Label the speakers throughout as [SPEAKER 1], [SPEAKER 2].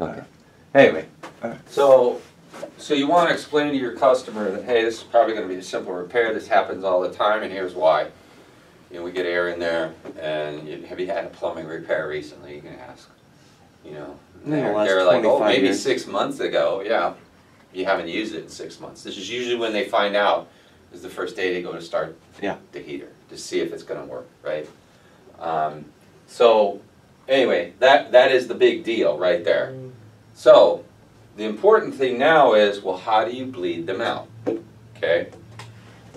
[SPEAKER 1] Okay. Anyway, so you want to explain to your customer that, hey, this is probably going to be a simple repair. This happens all the time, and here's why. You know, we get air in there, and have you had a plumbing repair recently? You can ask. You know, they're like, oh, maybe 6 months ago. Yeah, you haven't used it in 6 months. This is usually when they find out. Is the first day they go to start the heater to see if it's going to work, right? So anyway, that is the big deal right there. So the important thing now is, well, how do you bleed them out? Okay,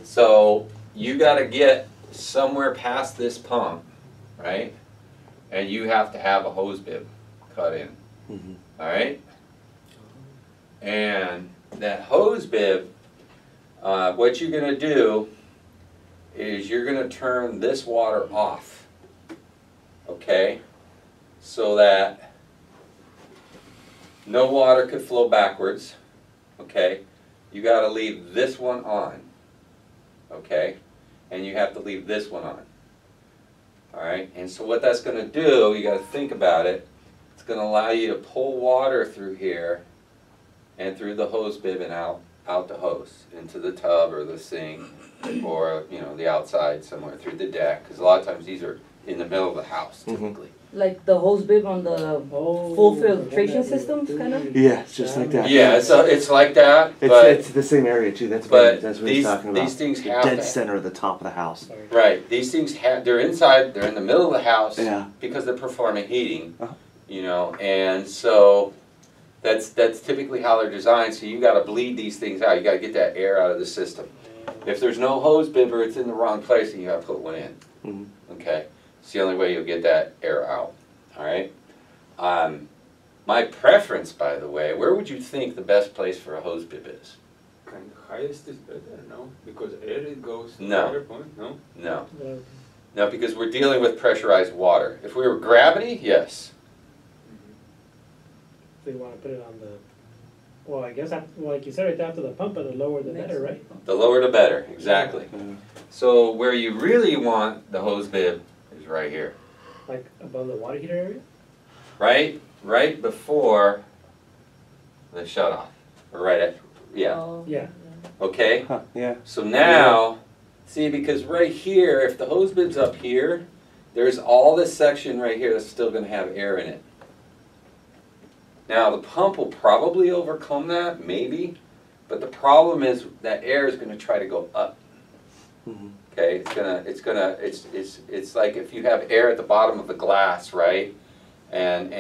[SPEAKER 1] so you got to get somewhere past this pump, right? And you have to have a hose bib cut in. All right, and that hose bib, what you're going to do is you're going to turn this water off, okay, so that no water could flow backwards, okay. You got to leave this one on, okay, and you have to leave this one on. All right, and so what that's going to do, you got to think about it, it's going to allow you to pull water through here and through the hose bib and out the hose into the tub or the sink or, you know, the outside somewhere through the deck, because a lot of times these are in the middle of the house typically.
[SPEAKER 2] Like the hose bib on the full filtration systems, kind of?
[SPEAKER 3] Yeah, it's just like that.
[SPEAKER 1] Yeah, it's like that.
[SPEAKER 3] It's the same area too. That's what he's talking about.
[SPEAKER 1] These things
[SPEAKER 3] the
[SPEAKER 1] have
[SPEAKER 3] dead center of the top of the house.
[SPEAKER 1] Right. These things they're inside. They're in the middle of the house.
[SPEAKER 3] Yeah.
[SPEAKER 1] Because they're performing heating. You know, and so that's typically how they're designed. So you got to bleed these things out. You got to get that air out of the system. If there's no hose bib or it's in the wrong place, then you got to put one in. Okay. It's the only way you'll get that air out. All right. My preference, by the way, where would you think the best place for a hose bib is?
[SPEAKER 4] Kind of highest is better, no? Because air it goes to
[SPEAKER 1] No.
[SPEAKER 4] higher point, no?
[SPEAKER 1] No. No, because we're dealing with pressurized water. If we were gravity, yes.
[SPEAKER 5] So you want to put it on the, well, I guess, like you said, right after the pump, and the lower the better, right?
[SPEAKER 1] The lower the better, exactly. So where you really want the hose bib is right here.
[SPEAKER 5] Like above the water heater area?
[SPEAKER 1] Right before the shutoff. Or right at, yeah.
[SPEAKER 5] Yeah.
[SPEAKER 1] Okay?
[SPEAKER 3] Yeah.
[SPEAKER 1] So now, see, because right here, if the hose bib's up here, there's all this section right here that's still going to have air in it. Now the pump will probably overcome that, maybe, but the problem is that air is going to try to go up. Okay, it's like if you have air at the bottom of the glass, right, and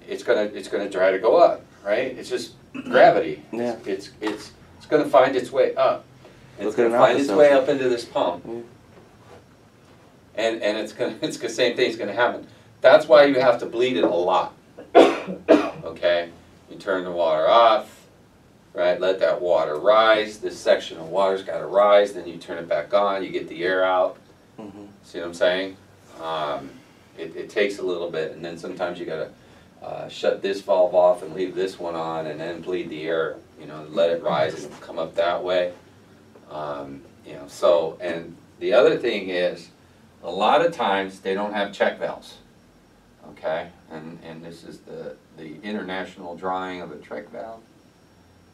[SPEAKER 1] it's gonna try to go up, right? It's just gravity.
[SPEAKER 3] Yeah.
[SPEAKER 1] It's gonna find its way up. And it's gonna find its way up into this pump. And it's the same thing's gonna happen. That's why you have to bleed it a lot. Okay, you turn the water off, right? Let that water rise. This section of water's got to rise. Then you turn it back on. You get the air out. See what I'm saying? It takes a little bit, and then sometimes you got to shut this valve off and leave this one on, and then bleed the air. You know, let it rise and come up that way. You know, so, and the other thing is, a lot of times they don't have check valves. Okay, and this is the international drawing of a check valve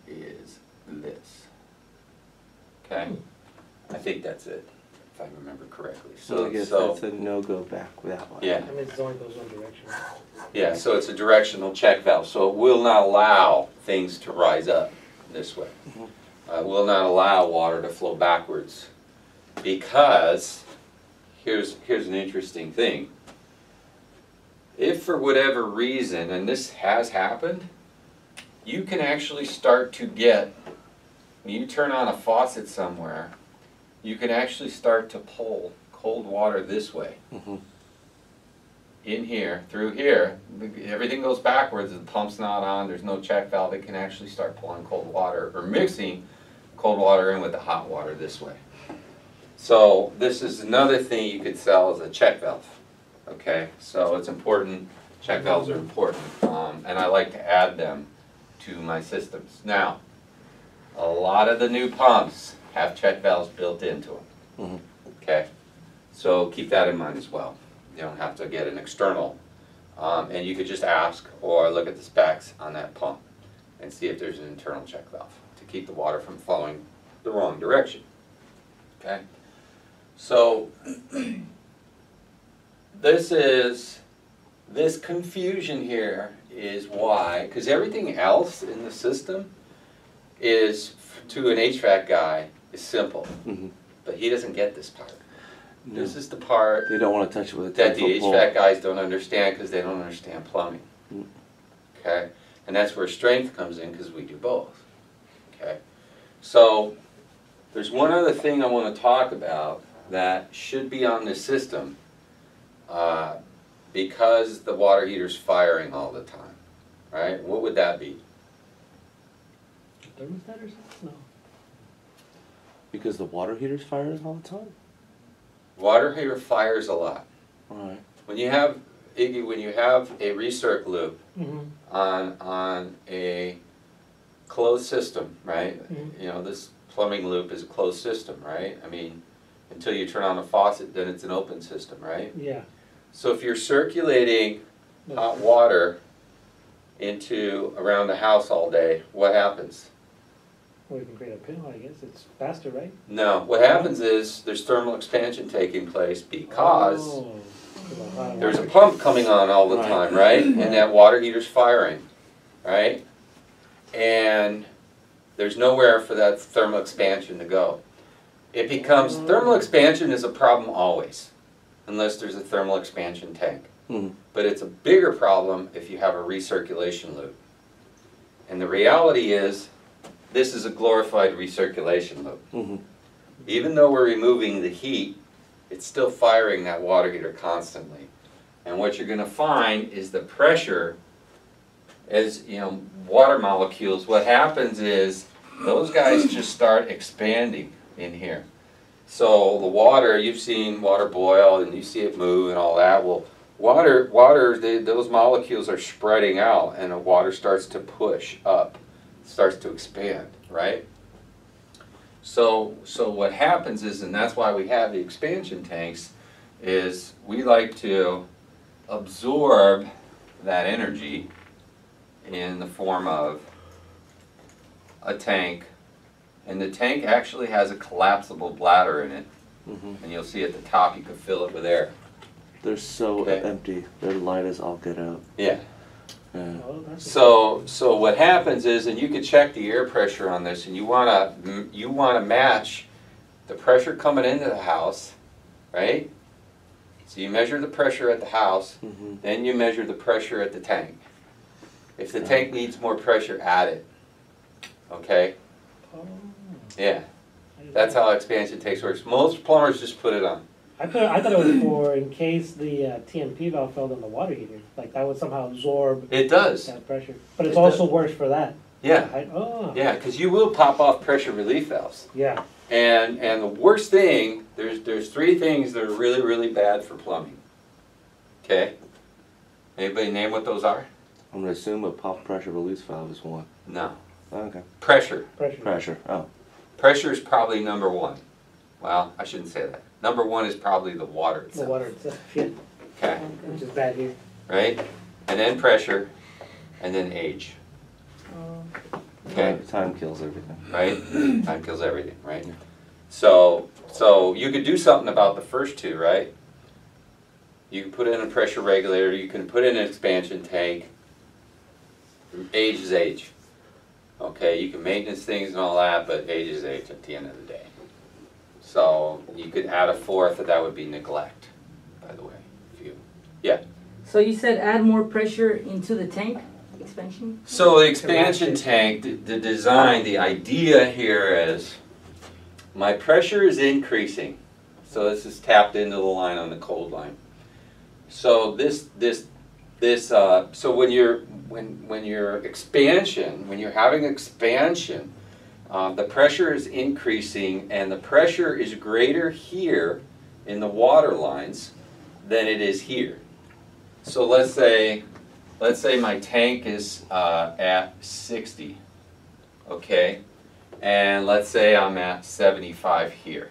[SPEAKER 1] is this. Okay, I think that's it, if I remember correctly. So
[SPEAKER 3] I guess that's a no-go back that way.
[SPEAKER 5] Yeah. I mean, it only goes one direction.
[SPEAKER 1] Yeah, so it's a directional check valve, so it will not allow things to rise up this way. It will not allow water to flow backwards, because here's an interesting thing. If for whatever reason, and this has happened, you can actually start to get, when you turn on a faucet somewhere, you can actually start to pull cold water this way. In here, through here, everything goes backwards, the pump's not on, there's no check valve, it can actually start pulling cold water, or mixing cold water in with the hot water this way. So this is another thing you could sell as a check valve. Okay, so it's important, check valves are important, and I like to add them to my systems. Now, a lot of the new pumps have check valves built into them. Okay, so keep that in mind as well. You don't have to get an external And you could just ask or look at the specs on that pump and see if there's an internal check valve to keep the water from flowing the wrong direction. Okay? So this confusion here is why, because everything else in the system is, to an HVAC guy, is simple.
[SPEAKER 3] Mm-hmm.
[SPEAKER 1] But he doesn't get this part.
[SPEAKER 3] No.
[SPEAKER 1] This is the part
[SPEAKER 3] They don't want to touch it with a
[SPEAKER 1] that the
[SPEAKER 3] 10-foot pole.
[SPEAKER 1] HVAC guys don't understand because they don't understand plumbing.
[SPEAKER 3] Mm.
[SPEAKER 1] Okay? And that's where strength comes in because we do both. Okay? So there's one other thing I want to talk about that should be on this system because the water heater's firing all the time. Right? What would that be?
[SPEAKER 5] Thermostat or something? No.
[SPEAKER 3] Because the water heater's firing all the time?
[SPEAKER 1] Water heater fires a lot.
[SPEAKER 3] Alright.
[SPEAKER 1] When you have, Iggy, when you have a recirc loop
[SPEAKER 5] Mm-hmm.
[SPEAKER 1] on a closed system, right?
[SPEAKER 5] Mhm.
[SPEAKER 1] You know, this plumbing loop is a closed system, right? I mean, until you turn on the faucet, then it's an open system, right?
[SPEAKER 5] Yeah.
[SPEAKER 1] So if you're circulating hot water into around the house all day, what happens?
[SPEAKER 5] Well, we can create a pinhole, I guess. It's faster, right?
[SPEAKER 1] No, what happens is there's thermal expansion taking place because
[SPEAKER 5] Oh,
[SPEAKER 1] there's a pump coming on all the
[SPEAKER 3] Right.
[SPEAKER 1] time, right? And that water heater's firing, right? And there's nowhere for that thermal expansion to go. It becomes, thermal expansion is a problem always, unless there's a thermal expansion tank.
[SPEAKER 3] Mm-hmm.
[SPEAKER 1] But it's a bigger problem if you have a recirculation loop. And the reality is, this is a glorified recirculation loop.
[SPEAKER 3] Mm-hmm.
[SPEAKER 1] Even though we're removing the heat, it's still firing that water heater constantly. And what you're going to find is the pressure, as you know, water molecules, what happens is those guys just start expanding in here. So the water, you've seen water boil and you see it move and all that. Well, those molecules are spreading out and the water starts to push up, starts to expand, right? So what happens is, and that's why we have the expansion tanks, is we like to absorb that energy in the form of a tank, and the tank actually has a collapsible bladder in it,
[SPEAKER 3] Mm-hmm.
[SPEAKER 1] and you'll see at the top you can fill it with air.
[SPEAKER 3] They're so
[SPEAKER 1] Okay.
[SPEAKER 3] empty. They're light as all get out.
[SPEAKER 1] Yeah.
[SPEAKER 3] Yeah.
[SPEAKER 5] Oh, that's
[SPEAKER 1] So what happens is, and you can check the air pressure on this, and you wanna match the pressure coming into the house, right? So you measure the pressure at the house,
[SPEAKER 3] Mm-hmm.
[SPEAKER 1] then you measure the pressure at the tank. If the tank needs more pressure, add it. Okay?
[SPEAKER 5] Oh.
[SPEAKER 1] Yeah.
[SPEAKER 5] I didn't
[SPEAKER 1] That's
[SPEAKER 5] know.
[SPEAKER 1] how expansion tanks works. Most plumbers just put it on.
[SPEAKER 5] I thought it was for in case the TMP valve failed in the water heater. Like that would somehow absorb
[SPEAKER 1] It does.
[SPEAKER 5] that pressure. But
[SPEAKER 1] It
[SPEAKER 5] it's also worse for that.
[SPEAKER 1] Yeah.
[SPEAKER 5] Oh.
[SPEAKER 1] Yeah, because you will pop off pressure relief valves.
[SPEAKER 5] Yeah.
[SPEAKER 1] And the worst thing, there's three things that are really, really bad for plumbing. Okay? Anybody name what those are?
[SPEAKER 3] I'm gonna assume a pop pressure release valve is one.
[SPEAKER 1] No.
[SPEAKER 3] Okay.
[SPEAKER 1] Pressure.
[SPEAKER 5] Pressure.
[SPEAKER 3] Pressure. Oh.
[SPEAKER 1] Pressure is probably number one. Well, I shouldn't say that. Number one is probably the water
[SPEAKER 5] The
[SPEAKER 1] itself.
[SPEAKER 5] water itself. Yeah.
[SPEAKER 1] Okay,
[SPEAKER 5] Which is bad here.
[SPEAKER 1] right? And then pressure, and then age. Okay,
[SPEAKER 3] Time kills everything.
[SPEAKER 1] right? Time kills everything, right? So you could do something about the first two, right? You can put in a pressure regulator, you can put in an expansion tank. Age is age. Okay, you can maintenance things and all that, but age is age at the end of the day. So you could add a fourth, that would be neglect, by the way.
[SPEAKER 2] So you said add more pressure into the tank expansion?
[SPEAKER 1] So the expansion tank, the design, the idea here is my pressure is increasing. So this is tapped into the line on the cold line. So so when you're having expansion, the pressure is increasing and the pressure is greater here in the water lines than it is here. So let's say my tank is at 60, okay? And let's say I'm at 75 here.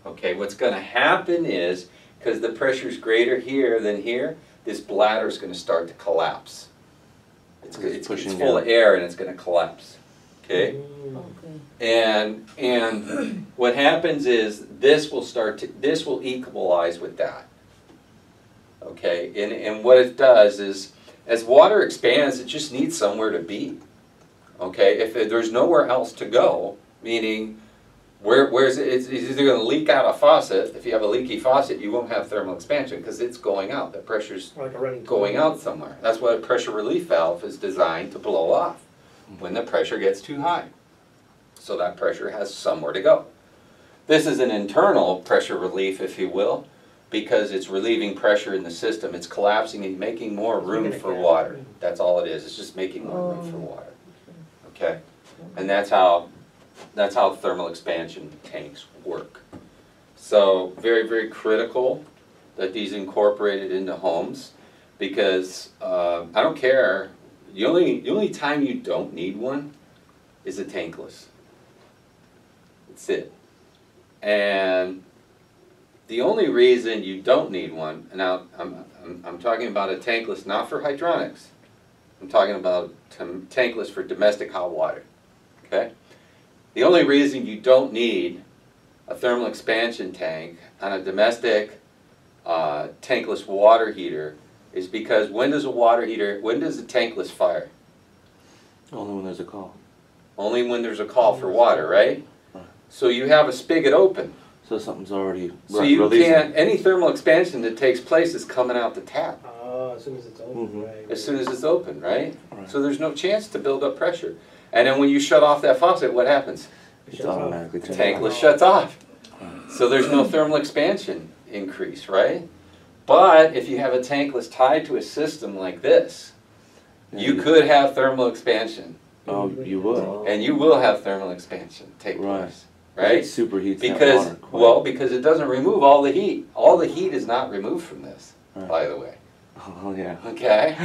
[SPEAKER 1] Okay, what's gonna happen is, because the pressure is greater here than here, this bladder is going to start to collapse. It's
[SPEAKER 3] pushing
[SPEAKER 1] full of air and it's going to collapse. Okay?
[SPEAKER 2] Okay.
[SPEAKER 1] And what happens is this will equalize with that. Okay? And what it does is, as water expands, it just needs somewhere to be. Okay? If there's nowhere else to go, meaning where's it? It's either going to leak out a faucet. If you have a leaky faucet, you won't have thermal expansion because it's going out. The pressure's
[SPEAKER 5] Like a running
[SPEAKER 1] going out somewhere. That's why a pressure relief valve is designed to blow off when the pressure gets too high. So that pressure has somewhere to go. This is an internal pressure relief, if you will, because it's relieving pressure in the system. It's collapsing and making more room for water. That's all it is. It's just making more room for water. Okay? And that's how thermal expansion tanks work. So very, very critical that these incorporated into homes, because I don't care. The only time you don't need one is a tankless. That's it. And the only reason you don't need one, and now I'm talking about a tankless not for hydronics. I'm talking about tankless for domestic hot water. Okay? The only reason you don't need a thermal expansion tank on a domestic tankless water heater is because when does a tankless fire?
[SPEAKER 3] Only when there's a call.
[SPEAKER 1] Only when there's a call for water, right? So you have a spigot open.
[SPEAKER 3] So something's already
[SPEAKER 1] So you
[SPEAKER 3] releasing.
[SPEAKER 1] can't, any thermal expansion that takes place is coming out the tap
[SPEAKER 5] Oh, as soon as it's open,
[SPEAKER 3] Mhm.
[SPEAKER 5] right.
[SPEAKER 1] as soon as it's open, right?
[SPEAKER 3] Right.
[SPEAKER 1] So there's no chance to build up pressure. And then when you shut off that faucet, what happens?
[SPEAKER 3] It's automatically
[SPEAKER 1] The
[SPEAKER 3] turned
[SPEAKER 1] tankless
[SPEAKER 3] on.
[SPEAKER 1] shuts off. So there's no thermal expansion increase, right? But if you have a tankless tied to a system like this, you could have thermal expansion.
[SPEAKER 3] Oh, you would.
[SPEAKER 1] And you will have thermal expansion take
[SPEAKER 3] Right.
[SPEAKER 1] place, right?
[SPEAKER 3] It superheats that
[SPEAKER 1] Because,
[SPEAKER 3] water quite-
[SPEAKER 1] well, because it doesn't remove all the heat. All the heat is not removed from this,
[SPEAKER 3] Right.
[SPEAKER 1] by the way.
[SPEAKER 3] Oh yeah.
[SPEAKER 1] Okay?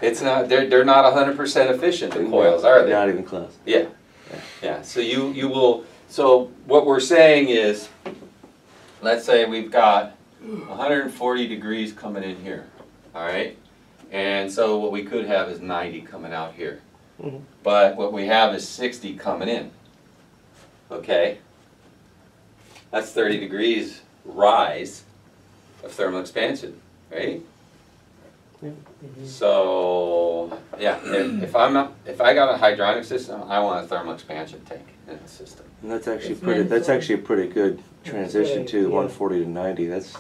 [SPEAKER 1] It's not, they're not 100% efficient, the coils, are they?
[SPEAKER 3] Not even close.
[SPEAKER 1] Yeah. Yeah, so you will, so what we're saying is, let's say we've got 140 degrees coming in here, all right? And so what we could have is 90 coming out here.
[SPEAKER 3] Mhm.
[SPEAKER 1] But what we have is 60 coming in, okay? That's 30 degrees rise of thermal expansion, right? So, yeah, if I got a hydronic system, I want a thermal expansion tank in the system.
[SPEAKER 3] And that's actually
[SPEAKER 2] It's
[SPEAKER 3] pretty. That's
[SPEAKER 2] mandatory.
[SPEAKER 3] actually a pretty good transition to
[SPEAKER 5] Yeah.
[SPEAKER 3] 140 to 90. That's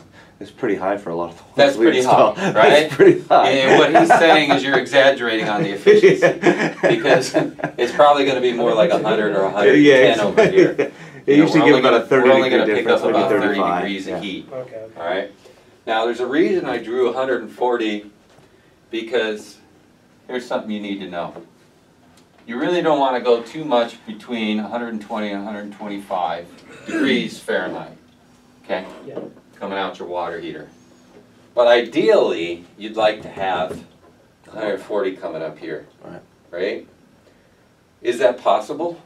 [SPEAKER 3] pretty high for a lot of the ones
[SPEAKER 1] That's
[SPEAKER 3] we
[SPEAKER 1] pretty
[SPEAKER 3] install.
[SPEAKER 1] high, right?
[SPEAKER 3] That's pretty high.
[SPEAKER 1] And what he's saying is you're exaggerating on the efficiency, because it's probably going to be more like 100 or 110 over here.
[SPEAKER 3] They
[SPEAKER 1] You know,
[SPEAKER 3] usually
[SPEAKER 1] we're
[SPEAKER 3] give
[SPEAKER 1] only
[SPEAKER 3] about a
[SPEAKER 1] gonna-
[SPEAKER 3] 30
[SPEAKER 1] We're only
[SPEAKER 3] degree
[SPEAKER 1] going to pick
[SPEAKER 3] difference,
[SPEAKER 1] up
[SPEAKER 3] maybe
[SPEAKER 1] about 30
[SPEAKER 3] 35.
[SPEAKER 1] degrees of
[SPEAKER 3] Yeah.
[SPEAKER 1] heat.
[SPEAKER 5] Okay.
[SPEAKER 1] All right. Now there's a reason I drew 140, because here's something you need to know. You really don't want to go too much between 120 and 125 degrees Fahrenheit. Okay?
[SPEAKER 5] Yeah.
[SPEAKER 1] Coming out your water heater. But ideally, you'd like to have 140 coming up here.
[SPEAKER 3] Right.
[SPEAKER 1] Right? Is that possible?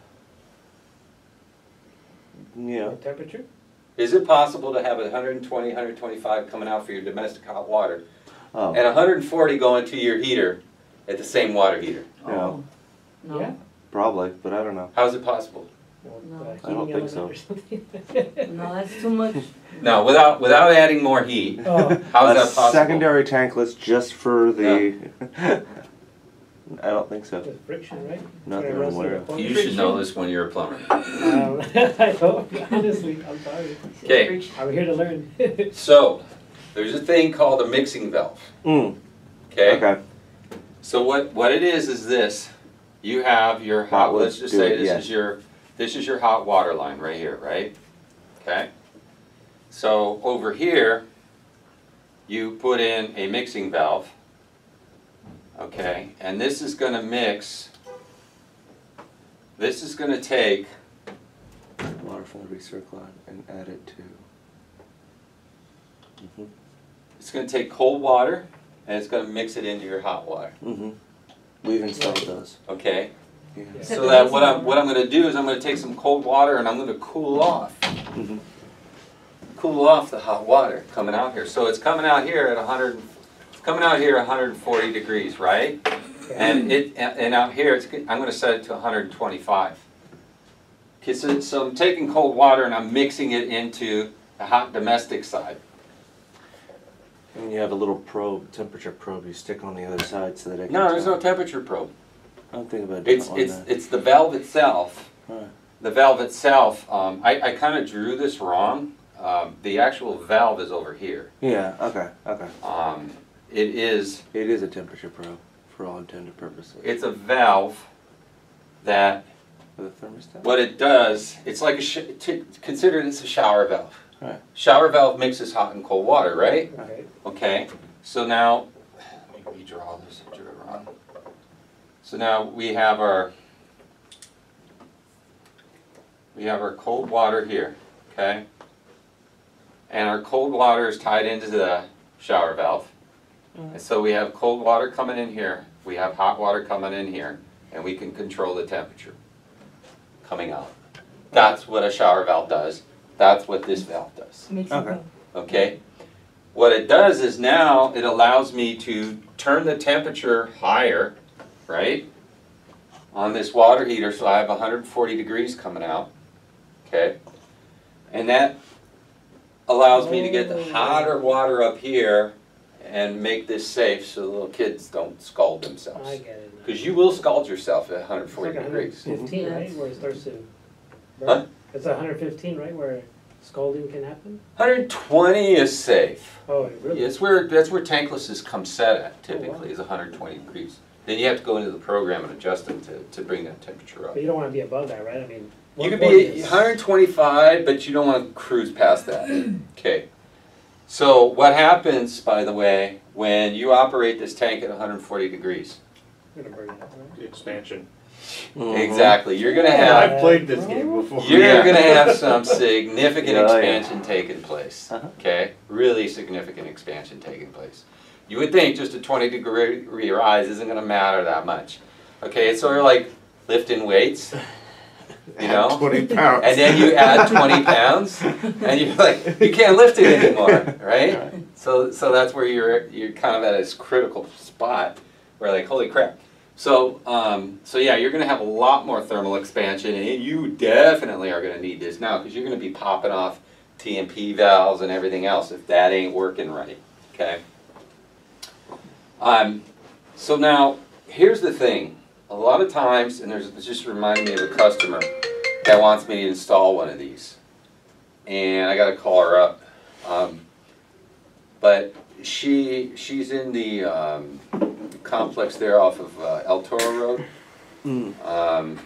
[SPEAKER 3] Yeah.
[SPEAKER 5] What temperature?
[SPEAKER 1] Is it possible to have 120, 125 coming out for your domestic hot water
[SPEAKER 3] Oh.
[SPEAKER 1] and 140 going to your heater at the same water heater?
[SPEAKER 2] Oh. No?
[SPEAKER 5] Yeah.
[SPEAKER 3] Probably, but I don't know.
[SPEAKER 1] How's it possible?
[SPEAKER 5] Or,
[SPEAKER 2] No.
[SPEAKER 3] I don't
[SPEAKER 5] heating
[SPEAKER 3] think so.
[SPEAKER 5] element or something?
[SPEAKER 2] No, that's too much.
[SPEAKER 1] No, without adding more heat.
[SPEAKER 5] Oh,
[SPEAKER 1] How's
[SPEAKER 3] A
[SPEAKER 1] that possible?
[SPEAKER 3] secondary tankless just for the. I don't think so.
[SPEAKER 5] with friction, right?
[SPEAKER 3] Nothing
[SPEAKER 5] When it runs
[SPEAKER 3] I'm aware
[SPEAKER 5] through
[SPEAKER 3] of.
[SPEAKER 5] the
[SPEAKER 1] You
[SPEAKER 5] pump.
[SPEAKER 1] should know this when you're a plumber.
[SPEAKER 5] I don't, honestly, I'm sorry.
[SPEAKER 1] Okay.
[SPEAKER 5] I'm here to learn.
[SPEAKER 1] So, there's a thing called a mixing valve.
[SPEAKER 3] Mm.
[SPEAKER 1] Okay?
[SPEAKER 3] Okay.
[SPEAKER 1] So what it is this. You have your hot,
[SPEAKER 3] Hot wood,
[SPEAKER 1] let's just
[SPEAKER 3] do
[SPEAKER 1] say
[SPEAKER 3] it, yes.
[SPEAKER 1] this is your hot water line right here, right? Okay? So over here, you put in a mixing valve. Okay? And this is going to mix, this is going to take,
[SPEAKER 3] Water from the recirculator and add it to. Mhm.
[SPEAKER 1] it's going to take cold water and it's going to mix it into your hot water.
[SPEAKER 3] Mhm. We've installed those.
[SPEAKER 1] Okay?
[SPEAKER 3] Yeah.
[SPEAKER 5] Yeah.
[SPEAKER 1] So that what I'm going to do is I'm going to take some cold water and I'm going to cool off
[SPEAKER 3] Mhm.
[SPEAKER 1] the hot water coming out here. So it's coming out here at 100, coming out here 140 degrees, right? And out here, I'm going to set it to 125. Okay, so I'm taking cold water and I'm mixing it into the hot domestic side.
[SPEAKER 3] And you have a little probe, temperature probe, you stick on the other side so that it can
[SPEAKER 1] No, there's
[SPEAKER 3] tell.
[SPEAKER 1] no temperature probe.
[SPEAKER 3] I'm thinking about
[SPEAKER 1] It's
[SPEAKER 3] doing that.
[SPEAKER 1] it's the valve itself.
[SPEAKER 3] Right.
[SPEAKER 1] The valve itself. I kind of drew this wrong. The actual valve is over here.
[SPEAKER 3] Yeah, okay, okay.
[SPEAKER 1] It is
[SPEAKER 3] a temperature probe for all intended purposes.
[SPEAKER 1] It's a valve that
[SPEAKER 3] For the thermostat?
[SPEAKER 1] what it does. It's like consider this a shower valve.
[SPEAKER 3] Right.
[SPEAKER 1] Shower valve mixes hot and cold water, right?
[SPEAKER 5] Okay.
[SPEAKER 1] Okay. So now let me redraw this. I drew it wrong. So now we have our cold water here, okay? And our cold water is tied into the shower valve. And so we have cold water coming in here, we have hot water coming in here, and we can control the temperature coming out. That's what a shower valve does. That's what this valve does,
[SPEAKER 2] Makes it
[SPEAKER 3] Okay.
[SPEAKER 2] go.
[SPEAKER 1] okay? What it does is now it allows me to turn the temperature higher, right? On this water heater, so I have 140 degrees coming out, okay? And that allows me to get the hotter water up here and make this safe so the little kids don't scald themselves.
[SPEAKER 5] I get it now.
[SPEAKER 1] Because you will scald yourself at
[SPEAKER 5] It's
[SPEAKER 1] 140
[SPEAKER 5] like
[SPEAKER 1] degrees.
[SPEAKER 5] 115, right, where it starts to burn?
[SPEAKER 1] Huh?
[SPEAKER 5] It's 115, right, where scalding can happen?
[SPEAKER 1] 120 is safe.
[SPEAKER 5] Oh, really?
[SPEAKER 1] That's where tanklesses come set at typically, is 120 degrees. Then you have to go into the program and adjust them to bring that temperature up.
[SPEAKER 5] But you don't want to be above that, right? I mean,
[SPEAKER 1] You could
[SPEAKER 5] 140
[SPEAKER 1] be
[SPEAKER 5] is-
[SPEAKER 1] 125, but you don't want to cruise past that. Okay. So what happens, by the way, when you operate this tank at 140 degrees?
[SPEAKER 5] I'm gonna burn it up, right?
[SPEAKER 4] The expansion.
[SPEAKER 3] Mhm.
[SPEAKER 1] Exactly. You're going to
[SPEAKER 5] Yeah.
[SPEAKER 1] have
[SPEAKER 4] I've played this game before.
[SPEAKER 1] you're going to have some significant
[SPEAKER 3] Oh, yeah.
[SPEAKER 1] expansion taking place.
[SPEAKER 3] Uh-huh.
[SPEAKER 1] Okay? Really significant expansion taking place. You would think just a 20-degree rise isn't going to matter that much. Okay? It's sort of like lifting weights. You know?
[SPEAKER 3] 20 pounds.
[SPEAKER 1] And then you add 20 pounds, and you're like, you can't lift it anymore, right? So that's where you're kind of at this critical spot where like, holy crap. So yeah, you're going to have a lot more thermal expansion, and you definitely are going to need this now because you're going to be popping off TMP valves and everything else if that ain't working right. Okay. So now here's the thing. A lot of times, and it just reminded me of a customer that wants me to install one of these, and I got to call her up. But she's in the complex there off of El Toro Road.
[SPEAKER 3] Mm.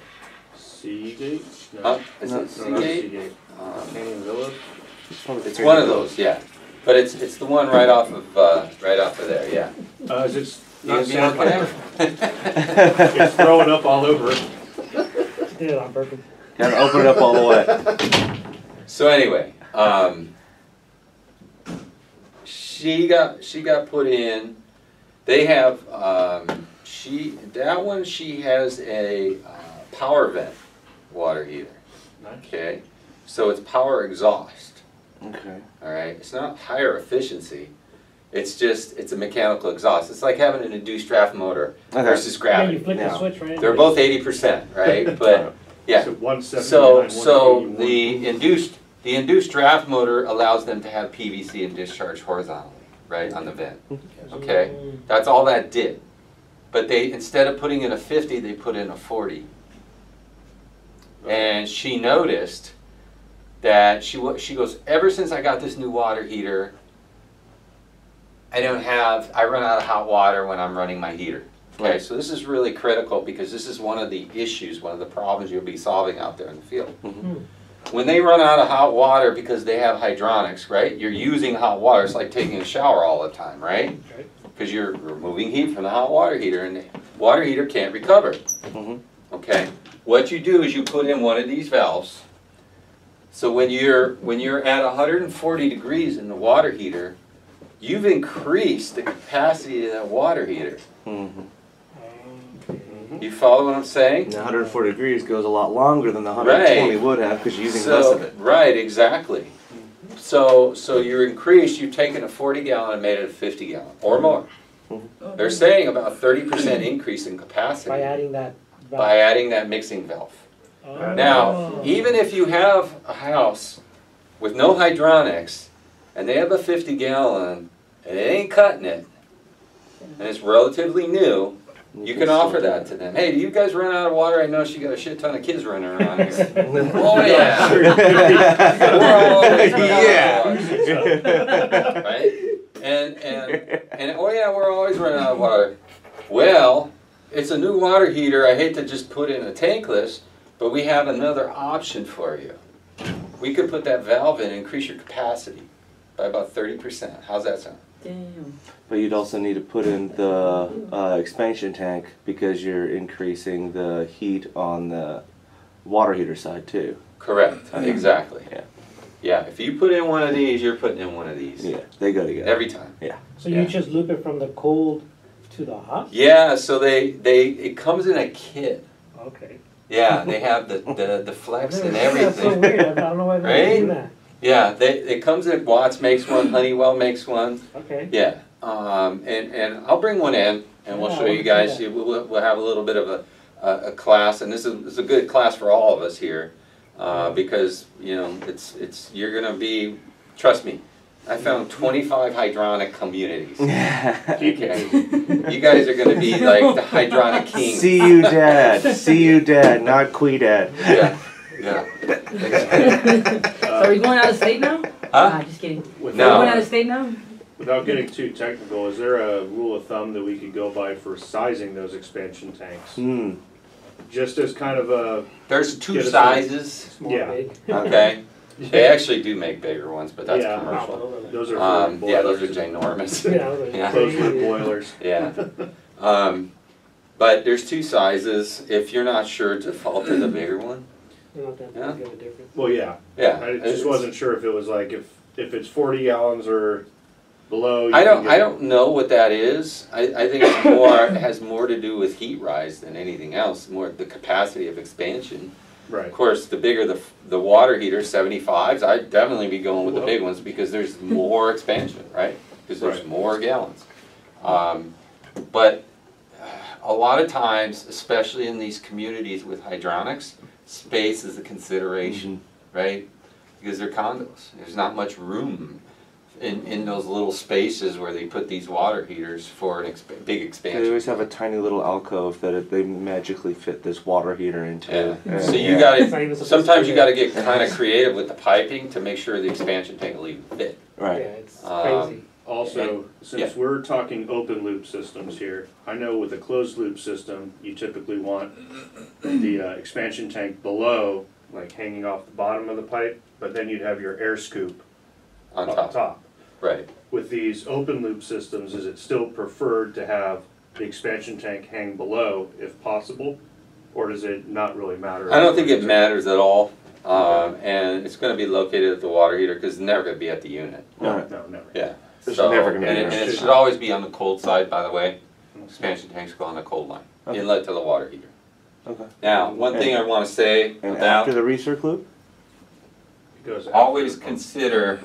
[SPEAKER 4] Seagate?
[SPEAKER 1] Is
[SPEAKER 3] No,
[SPEAKER 1] it
[SPEAKER 3] no,
[SPEAKER 1] Seagate?
[SPEAKER 4] Seagate. Canyon Village?
[SPEAKER 1] It's one of those, yeah. But it's the one right off of there, yeah.
[SPEAKER 4] Is it
[SPEAKER 1] You
[SPEAKER 4] not
[SPEAKER 1] gonna be okay?
[SPEAKER 4] It's throwing up all over it.
[SPEAKER 5] Did it on purpose.
[SPEAKER 3] Gotta open it up all the way.
[SPEAKER 1] So anyway, she got put in. They have she has a power vent water heater.
[SPEAKER 4] Nice.
[SPEAKER 1] Okay, so it's power exhaust.
[SPEAKER 3] Okay.
[SPEAKER 1] All right, it's not higher efficiency. It's a mechanical exhaust. It's like having an induced draft motor
[SPEAKER 3] Okay.
[SPEAKER 1] versus
[SPEAKER 5] Yeah,
[SPEAKER 1] gravity.
[SPEAKER 5] you flick the
[SPEAKER 3] Yeah.
[SPEAKER 5] switch, right?
[SPEAKER 1] They're both 80%, right? But yeah.
[SPEAKER 4] So 179,
[SPEAKER 1] So
[SPEAKER 4] 181.
[SPEAKER 1] the induced draft motor allows them to have PVC and discharge horizontally, right, on the vent. Okay, that's all that did. But they, instead of putting in a 50, they put in a 40. And she noticed that she goes, ever since I got this new water heater, I run out of hot water when I'm running my heater. Okay,
[SPEAKER 3] Right.
[SPEAKER 1] so this is really critical because this is one of the issues, one of the problems you'll be solving out there in the field. When they run out of hot water because they have hydronics, right? You're using hot water. It's like taking a shower all the time, right?
[SPEAKER 5] Right.
[SPEAKER 1] Because you're removing heat from the hot water heater, and the water heater can't recover.
[SPEAKER 3] Mhm.
[SPEAKER 1] Okay. What you do is you put in one of these valves. So when you're at 140 degrees in the water heater, you've increased the capacity of that water heater.
[SPEAKER 3] Mhm.
[SPEAKER 1] You follow what I'm saying?
[SPEAKER 3] The 140 degrees goes a lot longer than the 120
[SPEAKER 1] Right.
[SPEAKER 3] would have because you're using less of it.
[SPEAKER 1] Right, exactly. So you're increased, you've taken a 40 gallon and made it a 50 gallon or more. They're saying about 30% increase in capacity
[SPEAKER 5] By adding that valve.
[SPEAKER 1] by adding that mixing valve.
[SPEAKER 5] Oh.
[SPEAKER 1] Now, even if you have a house with no hydronics, and they have a 50-gallon, and it ain't cutting it, and it's relatively new, you can offer that to them. Hey, do you guys run out of water? I noticed you got a shit ton of kids running around here. Oh yeah.
[SPEAKER 3] Yeah.
[SPEAKER 1] Right? And oh yeah, we're always running out of water. Well, it's a new water heater. I hate to just put in a tankless, but we have another option for you. We could put that valve in and increase your capacity by about 30%. How's that sound?
[SPEAKER 2] Damn.
[SPEAKER 3] But you'd also need to put in the expansion tank because you're increasing the heat on the water heater side too.
[SPEAKER 1] Correct. Exactly.
[SPEAKER 3] Yeah.
[SPEAKER 1] Yeah. If you put in one of these, you're putting in one of these.
[SPEAKER 3] Yeah, they go together.
[SPEAKER 1] Every time.
[SPEAKER 3] Yeah.
[SPEAKER 5] So you just loop it from the cold to the hot?
[SPEAKER 1] Yeah. So it comes in a kit.
[SPEAKER 5] Okay.
[SPEAKER 1] Yeah. They have the flex and
[SPEAKER 5] That's so
[SPEAKER 1] everything.
[SPEAKER 5] weird. I don't know why they do that.
[SPEAKER 1] Yeah. It comes in. Watts makes one. Honeywell makes one.
[SPEAKER 5] Okay.
[SPEAKER 1] Yeah. And I'll bring one in, and we'll
[SPEAKER 5] Yeah,
[SPEAKER 1] show
[SPEAKER 5] I
[SPEAKER 1] you
[SPEAKER 5] wanna
[SPEAKER 1] guys.
[SPEAKER 5] see that.
[SPEAKER 1] We'll have a little bit of a class, and this is a good class for all of us here, because it's you're gonna be. Trust me, I found 25 hydronic communities. Okay, you guys are gonna be like the hydronic kings.
[SPEAKER 3] See you, Dad. See you, Dad. Not Queedad.
[SPEAKER 1] Yeah, yeah.
[SPEAKER 2] So are we going out of state now?
[SPEAKER 1] Huh?
[SPEAKER 2] Nah, just kidding.
[SPEAKER 1] No.
[SPEAKER 2] Are we going out of state now?
[SPEAKER 6] Without getting too technical, is there a rule of thumb that we could go by for sizing those expansion tanks?
[SPEAKER 3] Hmm.
[SPEAKER 6] Just as kind of a,
[SPEAKER 1] There's two
[SPEAKER 6] Get us
[SPEAKER 1] sizes.
[SPEAKER 5] Small,
[SPEAKER 6] Yeah.
[SPEAKER 5] big.
[SPEAKER 1] Okay, they actually do make bigger ones, but that's
[SPEAKER 6] Yeah.
[SPEAKER 1] commercial.
[SPEAKER 6] those are for
[SPEAKER 1] Yeah, those are
[SPEAKER 6] boilers,
[SPEAKER 1] ginormous.
[SPEAKER 5] Yeah, those are
[SPEAKER 1] Yeah.
[SPEAKER 6] closed loop
[SPEAKER 5] crazy.
[SPEAKER 6] boilers.
[SPEAKER 1] Yeah. But there's two sizes. If you're not sure, default to the bigger one.
[SPEAKER 5] Not that
[SPEAKER 1] Yeah.
[SPEAKER 5] big of a difference.
[SPEAKER 6] Well, yeah,
[SPEAKER 1] Yeah.
[SPEAKER 6] I just wasn't sure if it was like, if it's 40 gallons or below.
[SPEAKER 1] I
[SPEAKER 6] you can get-
[SPEAKER 1] don't know what that is. I think it's it has more to do with heat rise than anything else. More the capacity of expansion.
[SPEAKER 6] Right.
[SPEAKER 1] Of course, the bigger the water heater, 75s, I'd definitely be going with the big ones because there's more expansion, right? Because there's
[SPEAKER 6] Right.
[SPEAKER 1] more gallons. But a lot of times, especially in these communities with hydronics, space is a consideration, right? Because they're condos. There's not much room in those little spaces where they put these water heaters for an big
[SPEAKER 3] They
[SPEAKER 1] expansion.
[SPEAKER 3] always have a tiny little alcove that they magically fit this water heater into.
[SPEAKER 1] Yeah. So you
[SPEAKER 3] yeah.
[SPEAKER 1] got
[SPEAKER 5] It's not even
[SPEAKER 1] to,
[SPEAKER 5] supposed
[SPEAKER 1] sometimes
[SPEAKER 5] to
[SPEAKER 1] you
[SPEAKER 5] be
[SPEAKER 1] got to get kind of creative with the piping to make sure the expansion tank will even fit.
[SPEAKER 5] Yeah,
[SPEAKER 3] Right.
[SPEAKER 5] it's
[SPEAKER 1] Um,
[SPEAKER 5] crazy.
[SPEAKER 6] Also, since we're talking open loop systems here, I know with a closed loop system, you typically want the expansion tank below, like hanging off the bottom of the pipe, but then you'd have your air scoop
[SPEAKER 1] On
[SPEAKER 6] up top.
[SPEAKER 1] Right.
[SPEAKER 6] With these open loop systems, is it still preferred to have the expansion tank hang below if possible? Or does it not really matter?
[SPEAKER 1] I don't think it matters at all. And it's going to be located at the water heater because it's never going to be at the unit.
[SPEAKER 6] No, never.
[SPEAKER 1] Yeah.
[SPEAKER 3] There's
[SPEAKER 1] So,
[SPEAKER 3] never gonna be
[SPEAKER 1] and
[SPEAKER 3] an
[SPEAKER 1] it
[SPEAKER 3] issue.
[SPEAKER 1] should always be on the cold side, by the way. Expansion tanks go on the cold line,
[SPEAKER 3] Okay.
[SPEAKER 1] inlet to the water heater.
[SPEAKER 3] Okay.
[SPEAKER 1] Now, one thing I want to say
[SPEAKER 3] And
[SPEAKER 1] about
[SPEAKER 3] after the recirc loop?
[SPEAKER 6] It goes
[SPEAKER 1] always
[SPEAKER 6] after-
[SPEAKER 1] consider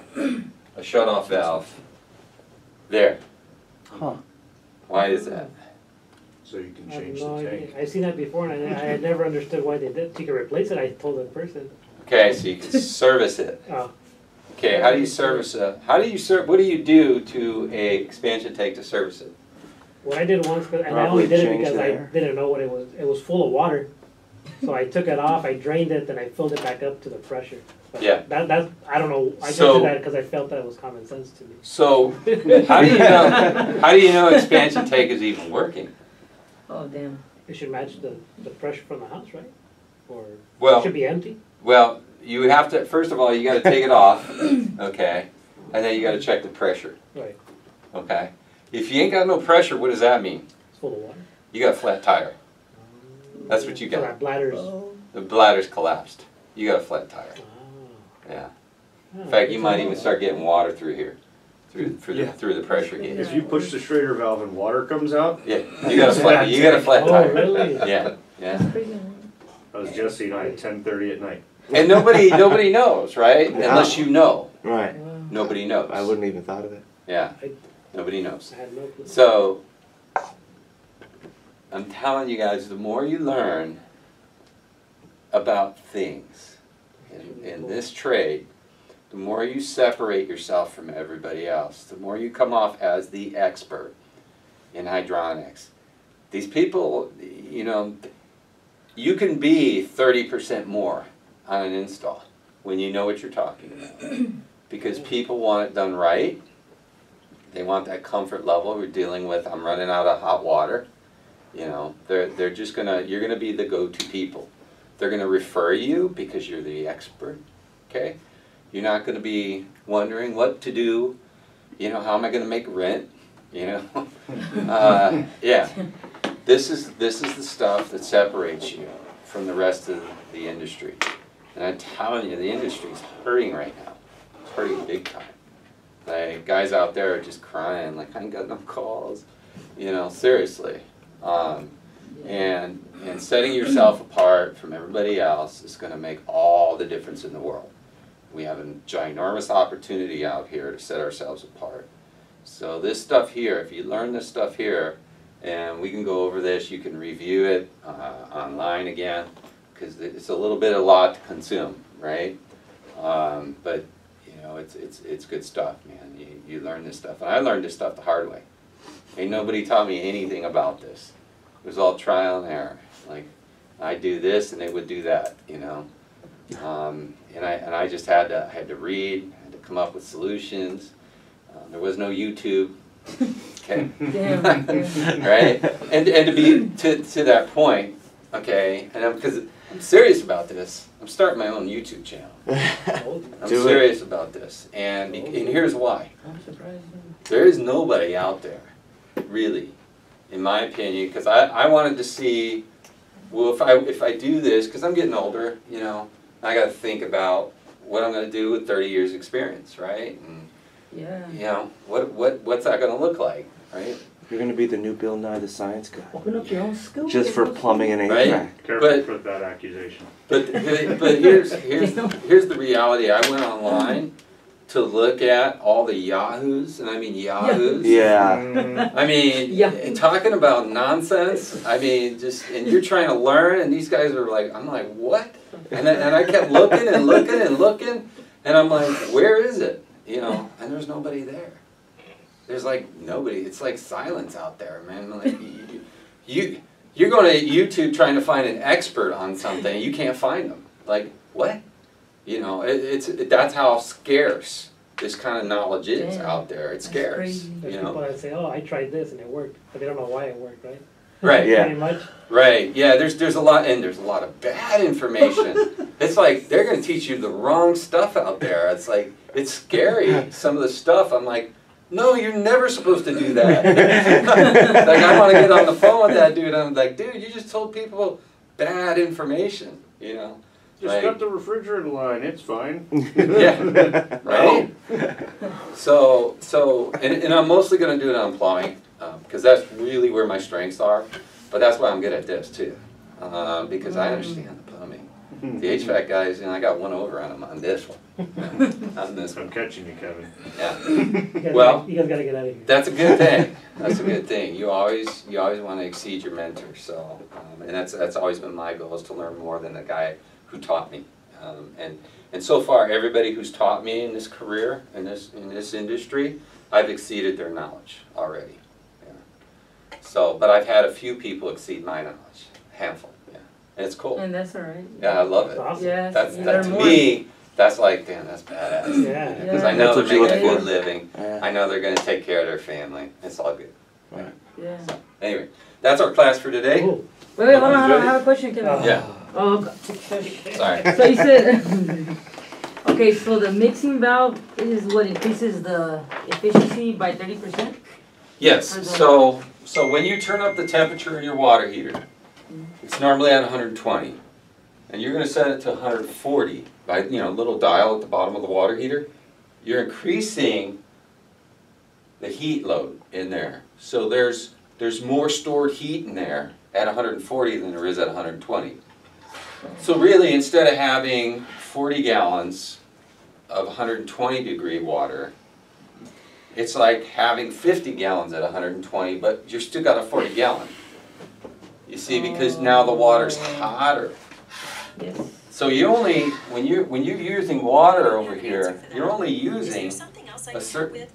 [SPEAKER 1] a shut-off valve there.
[SPEAKER 3] Huh.
[SPEAKER 1] Why is that?
[SPEAKER 6] So you can
[SPEAKER 5] I have
[SPEAKER 6] change
[SPEAKER 5] no
[SPEAKER 6] the
[SPEAKER 5] idea.
[SPEAKER 6] tank.
[SPEAKER 5] I've seen that before, and I had never understood why they did. You can replace it. I told the person.
[SPEAKER 1] Okay, so you can service it.
[SPEAKER 5] Oh,
[SPEAKER 1] Okay, how do you service a? What do you do to a expansion tank to service it?
[SPEAKER 5] what I did once, and I
[SPEAKER 3] Probably
[SPEAKER 5] only did it
[SPEAKER 3] change
[SPEAKER 5] because
[SPEAKER 3] the
[SPEAKER 5] I
[SPEAKER 3] air.
[SPEAKER 5] didn't know what it was. It was full of water, so I took it off. I drained it, then I filled it back up to the pressure. But
[SPEAKER 1] Yeah.
[SPEAKER 5] That's I don't know. I just
[SPEAKER 1] So-
[SPEAKER 5] did that because I felt that was common sense to me.
[SPEAKER 1] So how do you know? How do you know expansion tank is even working?
[SPEAKER 2] Oh, damn.
[SPEAKER 5] It should match the pressure from the house, right? Or
[SPEAKER 1] Well-
[SPEAKER 5] it should be empty.
[SPEAKER 1] Well, you have to. First of all, you got to take it off, okay, and then you got to check the pressure,
[SPEAKER 5] Right.
[SPEAKER 1] okay. If you ain't got no pressure, what does that mean?
[SPEAKER 5] It's full of water.
[SPEAKER 1] You got a flat tire. That's what you
[SPEAKER 5] So
[SPEAKER 1] got.
[SPEAKER 5] that bladder's.
[SPEAKER 1] The bladder's collapsed. You got a flat tire.
[SPEAKER 5] Oh.
[SPEAKER 1] Yeah.
[SPEAKER 5] Oh,
[SPEAKER 1] In fact, you
[SPEAKER 5] good
[SPEAKER 1] might
[SPEAKER 5] to
[SPEAKER 1] even
[SPEAKER 5] know.
[SPEAKER 1] start getting water through here, through the pressure gauge.
[SPEAKER 6] If you push the Schrader valve and water comes out,
[SPEAKER 1] Yeah, you got a flat. You got a flat
[SPEAKER 5] Oh,
[SPEAKER 1] tire.
[SPEAKER 5] really?
[SPEAKER 1] Yeah, yeah.
[SPEAKER 6] I was just seeing it at 10:30 at night.
[SPEAKER 1] And nobody knows, right? Unless you know.
[SPEAKER 3] Right.
[SPEAKER 1] Nobody knows.
[SPEAKER 3] I wouldn't even thought of it.
[SPEAKER 1] Yeah, nobody knows.
[SPEAKER 5] I had no clue.
[SPEAKER 1] So I'm telling you guys, the more you learn about things in this trade, the more you separate yourself from everybody else, the more you come off as the expert in hydronics. These people, you know, you can be 30% more on an install when you know what you're talking about. Because people want it done right. They want that comfort level. We're dealing with, I'm running out of hot water. You know, they're just gonna, you're gonna be the go-to people. They're gonna refer you because you're the expert, okay? You're not gonna be wondering what to do, you know, how am I gonna make rent, you know? Yeah, this is the stuff that separates you from the rest of the industry. And I'm telling you, the industry's hurting right now. It's hurting big time. Like, guys out there are just crying, like, I ain't got no calls, you know, seriously. And setting yourself apart from everybody else is going to make all the difference in the world. We have a ginormous opportunity out here to set ourselves apart. So this stuff here, if you learn this stuff here, and we can go over this, you can review it online again, because it's a little bit a lot to consume, right? But you know, it's good stuff, man. You learn this stuff, and I learned this stuff the hard way. Ain't nobody taught me anything about this. It was all trial and error. Like, I do this and they would do that, you know. And I just had to read, had to come up with solutions. There was no YouTube. Okay. Right? And to be to that point, okay, and because I'm serious about this. I'm starting my own YouTube channel. I'm serious about this, and here's why.
[SPEAKER 2] I'm surprised.
[SPEAKER 1] There is nobody out there, really, in my opinion, because I wanted to see, well, if I do this, because I'm getting older, you know, I got to think about what I'm going to do with 30 years experience, right? And,
[SPEAKER 2] yeah.
[SPEAKER 1] you know, what's that going to look like, right?
[SPEAKER 3] You're going to be the new Bill Nye the Science Guy.
[SPEAKER 2] Open up your own school.
[SPEAKER 3] Just for plumbing and HVAC.
[SPEAKER 1] Right?
[SPEAKER 6] Careful with that accusation.
[SPEAKER 1] But here's the reality. I went online to look at all the yahoos, and I mean yahoos.
[SPEAKER 3] Yeah.
[SPEAKER 1] I mean, talking about nonsense. I mean, and you're trying to learn, and these guys are like, I'm like, what? And I kept looking and looking and looking, and I'm like, where is it? You know, and there's nobody there. There's like nobody. It's like silence out there, man. Like you're going to YouTube trying to find an expert on something, you can't find them. Like, what? You know, that's how scarce this kind of knowledge is out there. It's scarce.
[SPEAKER 2] Crazy.
[SPEAKER 5] There's
[SPEAKER 1] You
[SPEAKER 5] people
[SPEAKER 1] know?
[SPEAKER 5] that say, oh, I tried this and it worked, but they don't know why it worked, right?
[SPEAKER 1] Right.
[SPEAKER 3] Yeah.
[SPEAKER 5] Pretty much.
[SPEAKER 1] Right. Yeah. There's a lot, and there's a lot of bad information. It's like they're going to teach you the wrong stuff out there. It's like it's scary. Some of the stuff. I'm like, no, you're never supposed to do that. Like, I want to get on the phone with that dude. I'm like, dude, you just told people bad information. You know.
[SPEAKER 6] Just cut the refrigerator line, it's fine.
[SPEAKER 1] Yeah, right? So and I'm mostly going to do it on plumbing, because that's really where my strengths are, but that's why I'm good at this too, because I understand the plumbing. The HVAC guys, you know, I got one over on them on this one, on this one.
[SPEAKER 6] I'm catching you, Kevin.
[SPEAKER 1] Yeah. Well,
[SPEAKER 5] you guys gotta get out of here.
[SPEAKER 1] that's a good thing. That's a good thing. You always want to exceed your mentor. So, and that's always been my goal, is to learn more than the guy who taught me, and so far everybody who's taught me in this career, in this industry, I've exceeded their knowledge already. Yeah. So, but I've had a few people exceed my knowledge, a handful. Yeah, and it's cool.
[SPEAKER 2] And that's all right.
[SPEAKER 1] Yeah, I love it.
[SPEAKER 5] Awesome.
[SPEAKER 2] Yeah.
[SPEAKER 1] That to me, that's like, damn, that's badass.
[SPEAKER 5] Yeah.
[SPEAKER 1] Because I know
[SPEAKER 3] That's
[SPEAKER 1] they're
[SPEAKER 3] what you
[SPEAKER 1] making a
[SPEAKER 3] look
[SPEAKER 1] good
[SPEAKER 3] for.
[SPEAKER 1] living.
[SPEAKER 3] Yeah.
[SPEAKER 1] I know they're going to take care of their family. It's all good.
[SPEAKER 3] Right.
[SPEAKER 2] Yeah.
[SPEAKER 1] Anyway, that's our class for today.
[SPEAKER 5] Cool.
[SPEAKER 2] Wait, hold on. I have a question, Kevin.
[SPEAKER 1] Yeah.
[SPEAKER 2] Oh,
[SPEAKER 1] Sorry.
[SPEAKER 2] so you said, okay, so the mixing valve is what increases the efficiency by 30%?
[SPEAKER 1] Yes, so when you turn up the temperature in your water heater, it's normally at 120, and you're going to set it to 140 by, you know, a little dial at the bottom of the water heater. You're increasing the heat load in there. So there's more stored heat in there at 140 than there is at 120. So really, instead of having 40 gallons of 120 degree water, it's like having 50 gallons at 120, but you're still got a 40 gallon. You see, because now the water's hotter.
[SPEAKER 2] Yes.
[SPEAKER 1] So you only, when you're using water over here, you're only using a certain,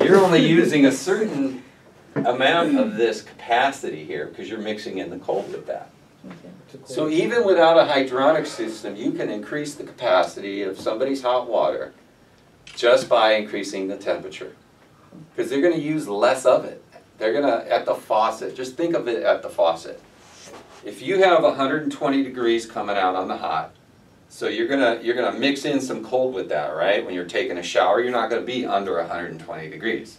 [SPEAKER 1] you're only using a certain amount of this capacity here, because you're mixing in the cold with that. So even without a hydronic system, you can increase the capacity of somebody's hot water just by increasing the temperature. Because they're going to use less of it. They're going to, at the faucet, just think of it at the faucet. If you have 120 degrees coming out on the hot, so you're gonna mix in some cold with that, right? When you're taking a shower, you're not going to be under 120 degrees.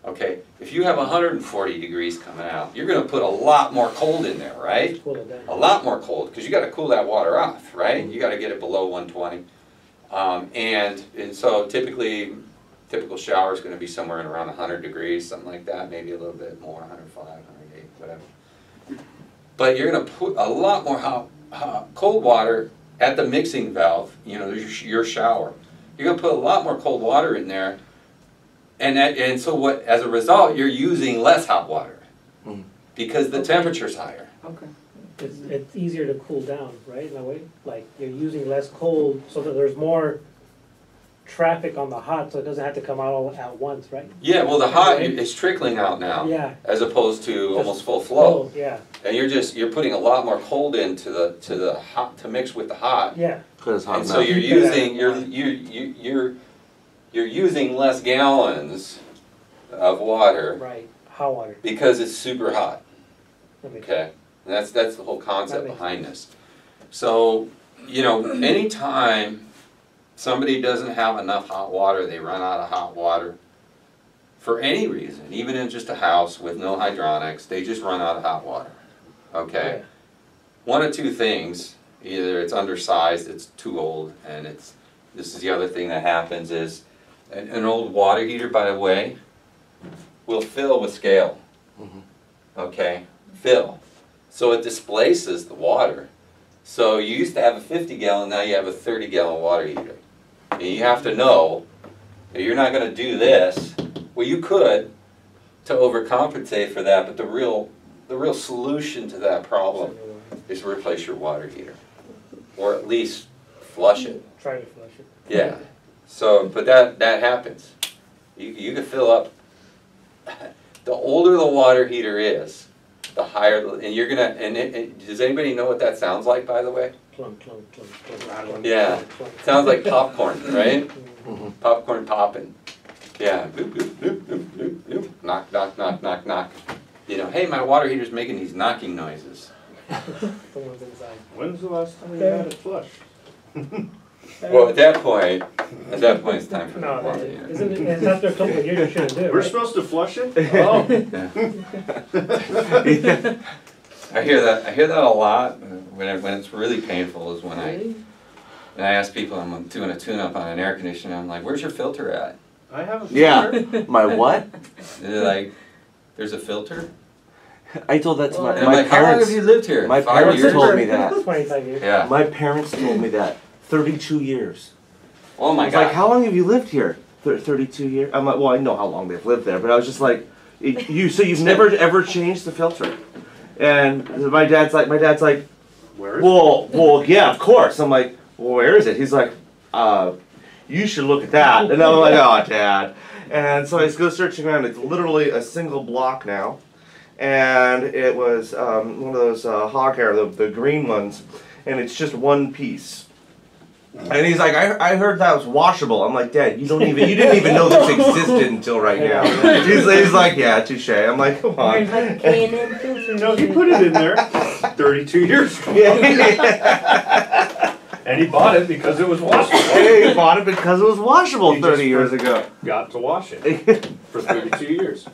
[SPEAKER 1] Okay, if you have 140 degrees coming out, you're going to put a lot more cold in there, right?
[SPEAKER 5] Cool it down.
[SPEAKER 1] A lot more cold, because you got to cool that water off, right? You got to get it below 120. And so typical shower is going to be somewhere in around 100 degrees, something like that, maybe a little bit more, 105, 108, whatever. But you're going to put a lot more hot, cold water at the mixing valve, you know, your shower. You're going to put a lot more cold water in there, and so what? As a result, you're using less hot water because the temperature's higher.
[SPEAKER 2] Okay.
[SPEAKER 5] It's easier to cool down, right, in a way? Like, you're using less cold so that there's more traffic on the hot, so it doesn't have to come out all at once, right?
[SPEAKER 1] Yeah, well, the hot is trickling out now,
[SPEAKER 5] Yeah.
[SPEAKER 1] as opposed to almost full flow.
[SPEAKER 5] Oh, yeah,
[SPEAKER 1] And you're putting a lot more cold into the hot to mix with the hot.
[SPEAKER 5] yeah.
[SPEAKER 3] Because it's hot
[SPEAKER 1] And so
[SPEAKER 3] enough.
[SPEAKER 1] you're using less gallons of water
[SPEAKER 5] Right, hot water.
[SPEAKER 1] because it's super hot.
[SPEAKER 5] That makes
[SPEAKER 1] Okay, and that's the whole concept
[SPEAKER 5] That makes
[SPEAKER 1] behind this. So, you know, anytime somebody doesn't have enough hot water, they run out of hot water for any reason, even in just a house with no hydronics, they just run out of hot water. Okay,
[SPEAKER 5] Yeah.
[SPEAKER 1] one of two things: either it's undersized, it's too old, and this is the other thing that happens is an old water heater, by the way, will fill with scale. Okay, fill. So it displaces the water. So you used to have a 50-gallon, now you have a 30-gallon water heater. And you have to know that you're not going to do this. Well, you could to overcompensate for that, but the real solution to that problem is replace your water heater, or at least flush it.
[SPEAKER 5] Try to flush it.
[SPEAKER 1] Yeah. So, but that happens. You can fill up. The older the water heater is, the higher, and you're gonna. And does anybody know what that sounds like, by the way?
[SPEAKER 5] Clunk, clunk, clunk, clunk, rattling.
[SPEAKER 1] Yeah.
[SPEAKER 5] Clunk.
[SPEAKER 1] Sounds like popcorn, right?
[SPEAKER 5] Mhm.
[SPEAKER 1] Popcorn popping. Yeah. Bloop, bloop, bloop, bloop, bloop, bloop. Knock, knock, knock, knock, knock. You know, hey, my water heater's making these knocking noises.
[SPEAKER 5] The ones inside.
[SPEAKER 6] When's the last time you had it flushed?
[SPEAKER 1] Well, at that point, it's time for the
[SPEAKER 5] No,
[SPEAKER 1] water heater.
[SPEAKER 5] isn't it, it's after a couple of years you shouldn't do it,
[SPEAKER 6] We're
[SPEAKER 5] right?
[SPEAKER 6] supposed to flush it? Oh.
[SPEAKER 1] I hear that a lot. When it's really painful is when I ask people, I'm doing a tune-up on an air conditioner. I'm like, "Where's your filter at?"
[SPEAKER 6] I have a
[SPEAKER 3] Yeah.
[SPEAKER 6] filter.
[SPEAKER 3] My what?
[SPEAKER 1] They're like, "There's a filter."
[SPEAKER 3] I told that to
[SPEAKER 1] And I'm
[SPEAKER 3] my
[SPEAKER 1] like, "How long
[SPEAKER 3] parents.
[SPEAKER 1] have you lived here?"
[SPEAKER 3] My
[SPEAKER 1] 5
[SPEAKER 3] parents
[SPEAKER 1] years?
[SPEAKER 3] told me that.
[SPEAKER 5] 25 years.
[SPEAKER 1] Yeah.
[SPEAKER 3] My parents told me that. 32 years.
[SPEAKER 1] Oh
[SPEAKER 3] I
[SPEAKER 1] my
[SPEAKER 3] was
[SPEAKER 1] God.
[SPEAKER 3] like, how long have you lived here? 32 years? I'm like, well, I know how long they've lived there, but I was just like, so you've never ever changed the filter? And my dad's like,
[SPEAKER 6] Where is
[SPEAKER 3] well, yeah, of course. I'm like, well, where is it? He's like, you should look at that. And I'm like, oh, Dad. And so I go searching around. It's literally a single block now. And it was one of those hog hair, the green ones. And it's just one piece. And he's like, I heard that was washable. I'm like, Dad, you didn't even know this existed until right now. He's like, yeah, touche. I'm like, come on.
[SPEAKER 6] No, he put it in there 32 years ago.
[SPEAKER 3] Yeah.
[SPEAKER 6] And he bought it because it was washable.
[SPEAKER 3] He bought it because it was washable
[SPEAKER 6] He
[SPEAKER 3] 30
[SPEAKER 6] just
[SPEAKER 3] years ago.
[SPEAKER 6] Got to wash it for 32 years.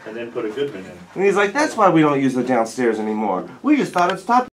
[SPEAKER 6] And then put a Goodman in.
[SPEAKER 3] And he's like, that's why we don't use it downstairs anymore. We just thought it'd stop